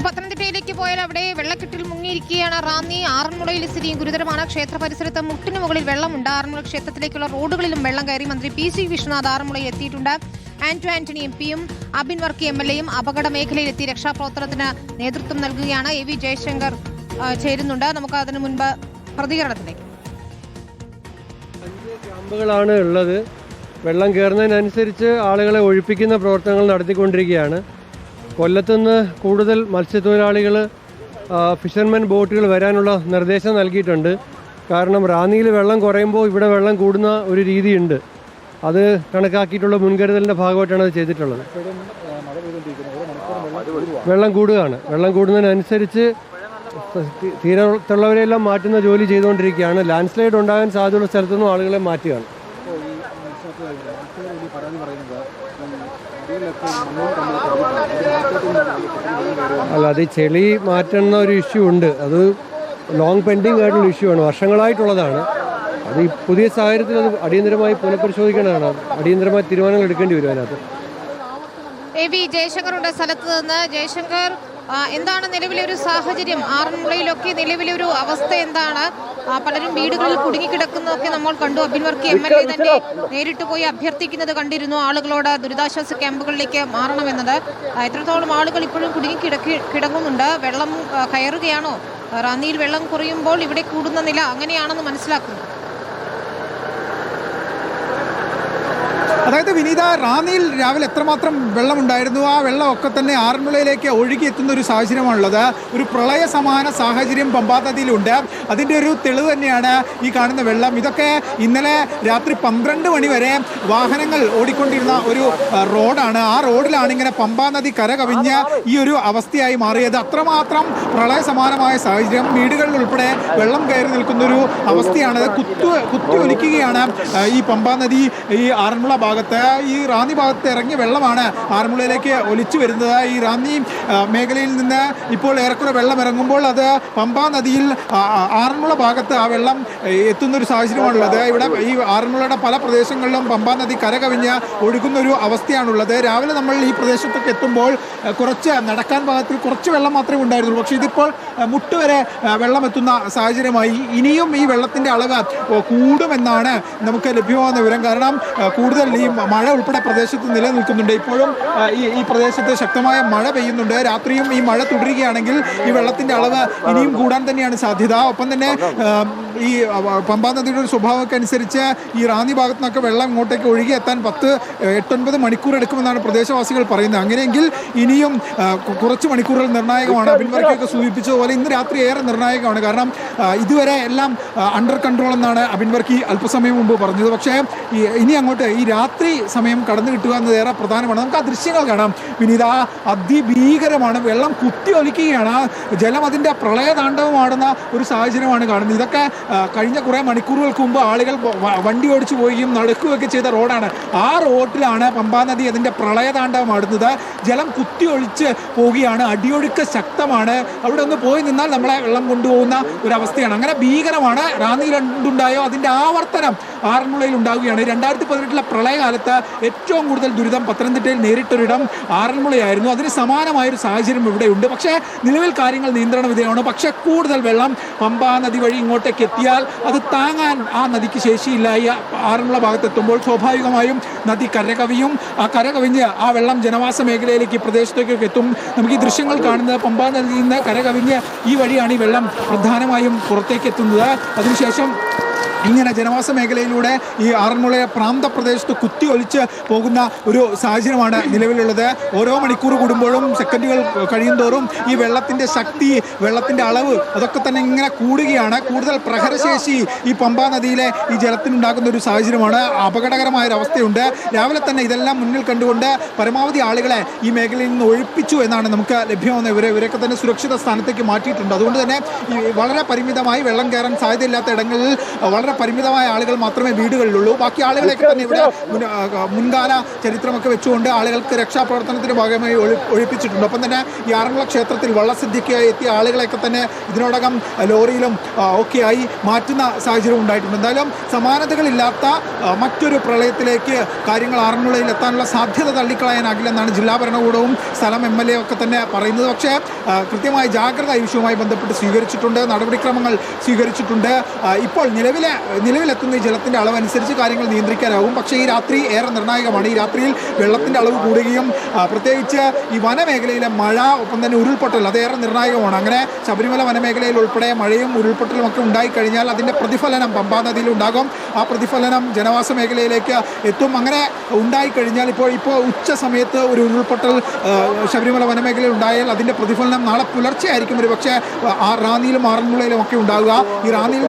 നമുക്ക് പത്തനംതിട്ടയിലേക്ക് പോയാൽ അവിടെ വെള്ളക്കെട്ടിൽ മുങ്ങിയിരിക്കുകയാണ് റാന്നി. ആറന്മുളയിൽ സ്ഥിതിയും ഗുരുതരമാണ്. ക്ഷേത്ര പരിസരത്ത് മുട്ടിന് മുകളിൽ വെള്ളമുണ്ട്. ആറന്മുള ക്ഷേത്രത്തിലേക്കുള്ള റോഡുകളിലും വെള്ളം കയറി. മന്ത്രി പി സി വിശ്വനാഥ് ആറന്മുളയിൽ എത്തിയിട്ടുണ്ട്. ആന്റണി എം പിയും അബിൻ വർക്കി MLA യും അപകട മേഖലയിലെത്തി രക്ഷാപ്രവർത്തനത്തിന് നേതൃത്വം നൽകുകയാണ്. AV ജയശങ്കർ ചേരുന്നുണ്ട്. നമുക്ക് അതിനു മുൻപ് പ്രതികരണത്തിലേക്ക്. 5 ക്യാമ്പുകളാണ് ഉള്ളത്. വെള്ളം കയറുന്നതിനനുസരിച്ച് ആളുകളെ ഒഴിപ്പിക്കുന്ന പ്രവർത്തനങ്ങൾ നടത്തിക്കൊണ്ടിരിക്കുകയാണ്. കൊല്ലത്തുനിന്ന് കൂടുതൽ മത്സ്യത്തൊഴിലാളികൾ, ഫിഷർമെൻ ബോട്ടുകൾ വരാനുള്ള നിർദ്ദേശം നൽകിയിട്ടുണ്ട്. കാരണം റാന്നിയിൽ വെള്ളം കുറയുമ്പോൾ ഇവിടെ വെള്ളം കൂടുന്ന ഒരു രീതിയുണ്ട്. അത് കണക്കാക്കിയിട്ടുള്ള മുൻകരുതലിൻ്റെ ഭാഗമായിട്ടാണ് അത് ചെയ്തിട്ടുള്ളത്. വെള്ളം കൂടുകയാണ്. വെള്ളം കൂടുന്നതിനനുസരിച്ച് തീരത്തുള്ളവരെല്ലാം മാറ്റുന്ന ജോലി ചെയ്തുകൊണ്ടിരിക്കുകയാണ്. ലാൻഡ് സ്ലൈഡ് ഉണ്ടാകാൻ സാധ്യതയുള്ള സ്ഥലത്തുനിന്നും ആളുകളെ മാറ്റുകയാണ്. അല്ല, അത് ചെളി മാറ്റുന്ന ഒരു ഇഷ്യൂ ഉണ്ട്. അത് ലോങ് പെൻഡിങ് ആയിട്ടുള്ള ഇഷ്യൂ ആണ്, വർഷങ്ങളായിട്ടുള്ളതാണ്. അത് ഈ പുതിയ സാഹചര്യത്തിൽ അത് അടിയന്തരമായി പുനഃപരിശോധിക്കേണ്ടതാണ്. അടിയന്തരമായി തീരുമാനങ്ങൾ എടുക്കേണ്ടി വരും അതിനകത്ത്. AV ജയശങ്കറുണ്ട് സ്ഥലത്ത് നിന്ന്. ജയശങ്കർ, എന്താണ് നിലവിലെ ഒരു സാഹചര്യം? ആറന്മുളയിലൊക്കെ നിലവിലെ ഒരു അവസ്ഥ എന്താണ്? പലരും വീടുകളിൽ കുടുങ്ങിക്കിടക്കുന്നതൊക്കെ നമ്മൾ കണ്ടു. അബിൻ വർക്കി MLA തന്നെ നേരിട്ട് പോയി അഭ്യർത്ഥിക്കുന്നത് കണ്ടിരുന്നു ആളുകളോട് ദുരിതാശ്വാസ ക്യാമ്പുകളിലേക്ക് മാറണമെന്നത്. എത്രത്തോളം ആളുകൾ ഇപ്പോഴും കിടങ്ങുന്നുണ്ട്? വെള്ളം കയറുകയാണോ? റാന്നിയിൽ വെള്ളം കുറയുമ്പോൾ ഇവിടെ കൂടുന്ന നില അങ്ങനെയാണെന്ന് മനസ്സിലാക്കുന്നു. അതായത് വിനീത, റാന്നിയിൽ രാവിലെ എത്രമാത്രം വെള്ളമുണ്ടായിരുന്നു, ആ വെള്ളമൊക്കെ തന്നെ ആറന്മുളയിലേക്ക് ഒഴുകിയെത്തുന്ന ഒരു സാഹചര്യമാണുള്ളത്. ഒരു പ്രളയ സമാന സാഹചര്യം പമ്പാ നദിയിലുണ്ട്. അതിൻ്റെ ഒരു തെളിവ് തന്നെയാണ് ഈ കാണുന്ന വെള്ളം. ഇതൊക്കെ ഇന്നലെ രാത്രി 12 മണി വരെ വാഹനങ്ങൾ ഓടിക്കൊണ്ടിരുന്ന ഒരു റോഡാണ്. ആ റോഡിലാണ് ഇങ്ങനെ പമ്പാ നദി കര കവിഞ്ഞ് ഈ ഒരു അവസ്ഥയായി മാറിയത്. അത്രമാത്രം പ്രളയ സമാനമായ സാഹചര്യം. വീടുകളിൽ ഉൾപ്പെടെ വെള്ളം കയറി നിൽക്കുന്നൊരു അവസ്ഥയാണ്. കുത്തി ഒലിക്കുകയാണ് ഈ പമ്പാ നദി. ഈ ആറന്മുള ഭാഗത്ത്, ഈ റാന്നി ഭാഗത്ത് ഇറങ്ങിയ വെള്ളമാണ് ആറന്മുളയിലേക്ക് ഒലിച്ചു വരുന്നത്. ഈ റാന്നി മേഖലയിൽ നിന്ന് ഇപ്പോൾ ഏറെക്കുറെ വെള്ളം ഇറങ്ങുമ്പോൾ അത് പമ്പാ നദിയിൽ ആറന്മുള ഭാഗത്ത് ആ വെള്ളം എത്തുന്നൊരു സാഹചര്യമാണുള്ളത്. ഇവിടെ ഈ ആറന്മുളയുടെ പല പ്രദേശങ്ങളിലും പമ്പാ നദി കരകവിഞ്ഞ് ഒഴുകുന്നൊരു അവസ്ഥയാണുള്ളത്. രാവിലെ നമ്മൾ ഈ പ്രദേശത്തൊക്കെ എത്തുമ്പോൾ കുറച്ച് നടക്കാൻ ഭാഗത്തിൽ കുറച്ച് വെള്ളം മാത്രമേ ഉണ്ടായിരുന്നുള്ളൂ. പക്ഷേ ഇതിപ്പോൾ മുട്ടുവരെ വെള്ളം എത്തുന്ന സാഹചര്യമായി. ഇനിയും ഈ വെള്ളത്തിൻ്റെ അളവ് കൂടുമെന്നാണ് നമുക്ക് ലഭ്യമാകുന്ന വിവരം. കാരണം കൂടുതൽ ഈ മഴ ഉൾപ്പെടെ പ്രദേശത്ത് നിലനിൽക്കുന്നുണ്ട്. ഇപ്പോഴും ഈ പ്രദേശത്ത് ശക്തമായ മഴ പെയ്യുന്നുണ്ട്. രാത്രിയും ഈ മഴ തുടരുകയാണെങ്കിൽ ഈ വെള്ളത്തിൻ്റെ അളവ് ഇനിയും കൂടാൻ തന്നെയാണ് സാധ്യത. ഒപ്പം തന്നെ ഈ പമ്പാ നദിയുടെ ഒരു സ്വഭാവമൊക്കെ അനുസരിച്ച് ഈ റാന്നി ഭാഗത്തു നിന്നൊക്കെ വെള്ളം ഇങ്ങോട്ടേക്ക് ഒഴുകിയെത്താൻ 8-9 മണിക്കൂർ എടുക്കുമെന്നാണ് പ്രദേശവാസികൾ പറയുന്നത്. അങ്ങനെയെങ്കിൽ ഇനിയും കുറച്ച് മണിക്കൂറുകൾ നിർണായകമാണ്. അബിൻ വർക്കിയൊക്കെ സൂചിപ്പിച്ചതുപോലെ ഇന്ന് രാത്രി ഏറെ നിർണായകമാണ്. കാരണം ഇതുവരെ എല്ലാം അണ്ടർ കൺട്രോൾ എന്നാണ് അബിൻ വർക്കി അല്പസമയം മുമ്പ് പറഞ്ഞത്. പക്ഷേ ഇനി അങ്ങോട്ട് ഈ രാത്രി സമയം കടന്നു കിട്ടുക എന്നത് ഏറെ പ്രധാനമാണ്. നമുക്ക് ആ ദൃശ്യങ്ങൾ കാണാം വിനീത. അതിഭീകരമാണ്. വെള്ളം കുത്തി ഒലിക്കുകയാണ്. ജലം അതിൻ്റെ പ്രളയതാണ്ഡവമാടുന്ന ഒരു സാഹചര്യമാണ് കാണുന്നത്. ഇതൊക്കെ കഴിഞ്ഞ കുറേ മണിക്കൂറുകൾക്ക് മുമ്പ് ആളുകൾ വണ്ടി ഓടിച്ചു പോവുകയും നടക്കുകയൊക്കെ ചെയ്ത റോഡാണ്. ആ റോഡിലാണ് പമ്പാ നദി അതിൻ്റെ പ്രളയതാണ്ഡവമാടുന്നത്. ജലം കുത്തി ഒഴിച്ച് പോവുകയാണ്. അടിയൊഴുക്ക് ശക്തമാണ്. അവിടെ ഒന്ന് പോയി നിന്നാൽ നമ്മളെ വെള്ളം കൊണ്ടുപോകുന്ന ഒരവസ്ഥയാണ്. അങ്ങനെ ഭീകരമാണ്. റാന്നിയിൽ എന്തുണ്ടായോ അതിൻ്റെ ആവർത്തനം ആറന്മുളയിൽ ഉണ്ടാവുകയാണ്. 2018 പ്രളയകാലത്ത് ഏറ്റവും കൂടുതൽ ദുരിതം പത്തനംതിട്ടയിൽ നേരിട്ടൊരിടം ആറന്മുളയായിരുന്നു. അതിന് സമാനമായൊരു സാഹചര്യം ഇവിടെയുണ്ട്. പക്ഷേ നിലവിൽ കാര്യങ്ങൾ നിയന്ത്രണ വിധേയമാണ്. പക്ഷേ കൂടുതൽ വെള്ളം പമ്പാ നദി വഴി ഇങ്ങോട്ടേക്ക് എത്തിയാൽ അത് താങ്ങാൻ ആ നദിക്ക് ശേഷിയില്ല. ഈ ആറന്മുള ഭാഗത്തെത്തുമ്പോൾ സ്വാഭാവികമായും നദി കരകവിയും. ആ കരകവിഞ്ഞ് ആ വെള്ളം ജനവാസ മേഖലയിലേക്ക് പ്രദേശത്തേക്കൊക്കെ എത്തും. നമുക്ക് ഈ ദൃശ്യങ്ങൾ കാണുന്നത് പമ്പാ നദിയിൽ നിന്ന് കരകവിഞ്ഞ് ഈ വഴിയാണ് ഈ വെള്ളം പ്രധാനമായും പുറത്തേക്ക് എത്തുന്നത്. അതിനുശേഷം ഇങ്ങനെ ജനവാസ മേഖലയിലൂടെ ഈ ആറന്മുളയെ പ്രാന്തപ്രദേശത്ത് കുത്തി ഒലിച്ച് പോകുന്ന ഒരു സാഹചര്യമാണ് നിലവിലുള്ളത്. ഓരോ മണിക്കൂർ കൂടുമ്പോഴും സെക്കൻഡുകൾ കഴിയുന്തോറും ഈ വെള്ളത്തിൻ്റെ ശക്തി, വെള്ളത്തിൻ്റെ അളവ് അതൊക്കെ തന്നെ ഇങ്ങനെ കൂടുകയാണ്. കൂടുതൽ പ്രഹരശേഷി ഈ പമ്പാ നദിയിലെ ഈ ജലത്തിനുണ്ടാകുന്ന ഒരു സാഹചര്യമാണ്. അപകടകരമായൊരവസ്ഥയുണ്ട്. രാവിലെ തന്നെ ഇതെല്ലാം മുന്നിൽ കണ്ടുകൊണ്ട് പരമാവധി ആളുകളെ ഈ മേഖലയിൽ നിന്ന് ഒഴിപ്പിച്ചു എന്നാണ് നമുക്ക് ലഭ്യമാകുന്ന ഇവരൊക്കെ തന്നെ സുരക്ഷിത സ്ഥാനത്തേക്ക് മാറ്റിയിട്ടുണ്ട്. അതുകൊണ്ട് തന്നെ വളരെ പരിമിതമായി വെള്ളം കയറാൻ സാധ്യതയില്ലാത്ത ഇടങ്ങളിൽ വളരെ വളരെ പരിമിതമായ ആളുകൾ മാത്രമേ വീടുകളിലുള്ളൂ. ബാക്കി ആളുകളെയൊക്കെ തന്നെ ഇവിടെ മുൻകാല ചരിത്രമൊക്കെ വെച്ചുകൊണ്ട് ആളുകൾക്ക് രക്ഷാപ്രവർത്തനത്തിന്റെ ഭാഗമായി ഒഴിപ്പിച്ചിട്ടുണ്ട്. ഒപ്പം തന്നെ ഈ ആറന്മുള ക്ഷേത്രത്തിൽ വള്ളസദ്യയ്ക്ക് എത്തിയ ആളുകളെയൊക്കെ തന്നെ ഇതിനോടകം ലോറിയിലും ഒക്കെയായി മാറ്റുന്ന സാഹചര്യം ഉണ്ടായിട്ടുണ്ട്. എന്തായാലും സമാനതകളില്ലാത്ത മറ്റൊരു പ്രളയത്തിലേക്ക് കാര്യങ്ങൾ ആറന്മുളയിൽ എത്താനുള്ള സാധ്യത തള്ളിക്കളയാനാകില്ലെന്നാണ് ജില്ലാ ഭരണകൂടവും സ്ഥലം MLA ഒക്കെ തന്നെ പറയുന്നത്. പക്ഷേ കൃത്യമായ ജാഗ്രത ഈ വിഷയവുമായി ബന്ധപ്പെട്ട് സ്വീകരിച്ചിട്ടുണ്ട്, നടപടിക്രമങ്ങൾ സ്വീകരിച്ചിട്ടുണ്ട്. ഇപ്പോൾ നിലവിലെത്തുന്ന ഈ ജലത്തിൻ്റെ അളവനുസരിച്ച് കാര്യങ്ങൾ നിയന്ത്രിക്കാനാകും. പക്ഷേ ഈ രാത്രി ഏറെ നിർണായകമാണ്. ഈ രാത്രിയിൽ വെള്ളത്തിൻ്റെ അളവ് കൂടുകയും പ്രത്യേകിച്ച് ഈ വനമേഖലയിലെ മഴ ഒപ്പം തന്നെ ഉരുൾപൊട്ടൽ അതേറെ നിർണായകമാണ്. അങ്ങനെ ശബരിമല വനമേഖലയിൽ ഉൾപ്പെടെ മഴയും ഉരുൾപൊട്ടലും ഒക്കെ ഉണ്ടായിക്കഴിഞ്ഞാൽ അതിൻ്റെ പ്രതിഫലനം പമ്പാ നദിയിൽ ഉണ്ടാകും. ആ പ്രതിഫലനം ജനവാസ മേഖലയിലേക്ക് എത്തും. അങ്ങനെ ഉണ്ടായിക്കഴിഞ്ഞാൽ ഇപ്പോൾ ഉച്ച സമയത്ത് ഒരു ഉരുൾപൊട്ടൽ ശബരിമല വനമേഖലയിൽ ഉണ്ടായാൽ അതിൻ്റെ പ്രതിഫലനം നാളെ പുലർച്ചെ ആയിരിക്കും ഒരു പക്ഷേ റാന്നിയിലും ആറന്മുളയിലും ഒക്കെ ഉണ്ടാകുക. ഈ റാന്നിയിൽ